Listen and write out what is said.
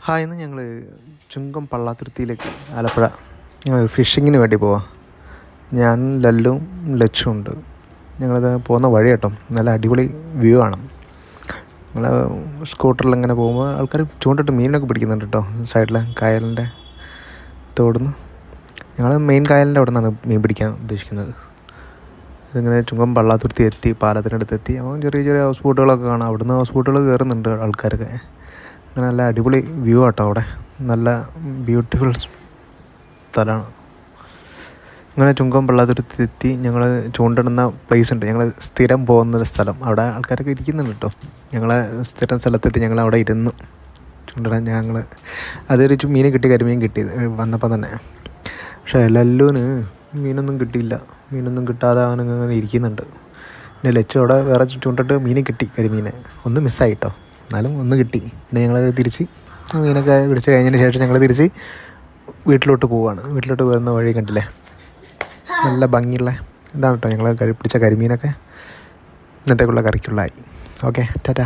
Hi, ഇന്ന് ഞങ്ങൾ ചുങ്കം പള്ളാത്തുരുത്തിയിലേക്ക് ആലപ്പുഴ ഞങ്ങൾ ഫിഷിങ്ങിന് വേണ്ടി പോവാം. ഞാൻ ലല്ലും ലച്ചും ഉണ്ട്. ഞങ്ങളത് പോകുന്ന വഴി കേട്ടോ, നല്ല അടിപൊളി വ്യൂ ആണ്. ഞങ്ങൾ സ്കൂട്ടറിൽ ഇങ്ങനെ പോകുമ്പോൾ ആൾക്കാർ ചൂണ്ടിട്ട് മീനൊക്കെ പിടിക്കുന്നുണ്ട് കേട്ടോ. സൈഡിലെ കായലിൻ്റെ തോടുന്ന് ഞങ്ങൾ മെയിൻ കായലിൻ്റെ അവിടെ നിന്നാണ് മീൻ പിടിക്കാൻ ഉദ്ദേശിക്കുന്നത്. ഇതിങ്ങനെ ചുങ്കം പള്ളാത്തുരുത്തി എത്തി, പാലത്തിനടുത്ത് എത്തി. അപ്പോൾ ചെറിയ ചെറിയ ഹൗസ് ബോട്ടുകളൊക്കെ കാണാം. അവിടുന്ന് ഹൗസ് ബോട്ടുകൾ കയറുന്നുണ്ട് ആൾക്കാരൊക്കെ. അങ്ങനെ നല്ല അടിപൊളി വ്യൂ ആട്ടോ. അവിടെ നല്ല ബ്യൂട്ടിഫുൾ സ്ഥലമാണ്. അങ്ങനെ ചുങ്കം പള്ളാത്തുരുത്തി എത്തി. ഞങ്ങൾ ചൂണ്ടിടുന്ന പ്ലേസ് ഉണ്ട്, ഞങ്ങൾ സ്ഥിരം പോകുന്നൊരു സ്ഥലം. അവിടെ ആൾക്കാരൊക്കെ ഇരിക്കുന്നുണ്ട് കേട്ടോ. ഞങ്ങളെ സ്ഥിരം സ്ഥലത്തെത്തി ഞങ്ങൾ അവിടെ ഇരുന്നു ചൂണ്ടിടാൻ. ഞങ്ങൾ അതൊരു മീനെ കിട്ടി, കരിമീൻ കിട്ടി വന്നപ്പോൾ തന്നെ. പക്ഷേ ലല്ലുവിന് മീനൊന്നും കിട്ടിയില്ല. മീനൊന്നും കിട്ടാതെ അവനങ്ങനെ ഇരിക്കുന്നുണ്ട്. പിന്നെ ലച്ചു അവിടെ വേറെ ചൂണ്ടിട്ട് മീനെ കിട്ടി, കരിമീനെ. ഒന്ന് മിസ്സായിട്ടോ, എന്നാലും ഒന്ന് കിട്ടി. പിന്നെ ഞങ്ങൾ തിരിച്ച് മീനൊക്കെ പിടിച്ച് കഴിഞ്ഞതിന് ശേഷം ഞങ്ങൾ തിരിച്ച് വീട്ടിലോട്ട് പോവുകയാണ്. വീട്ടിലോട്ട് പോകുന്ന വഴി കണ്ടില്ലേ, നല്ല ഭംഗിയുള്ള ഇതാണ് കേട്ടോ. ഞങ്ങൾ പിടിച്ച കരിമീനൊക്കെ ഇന്നത്തേക്കുള്ള കറിക്കുള്ളതായി. ഓക്കെ, ടാറ്റാ.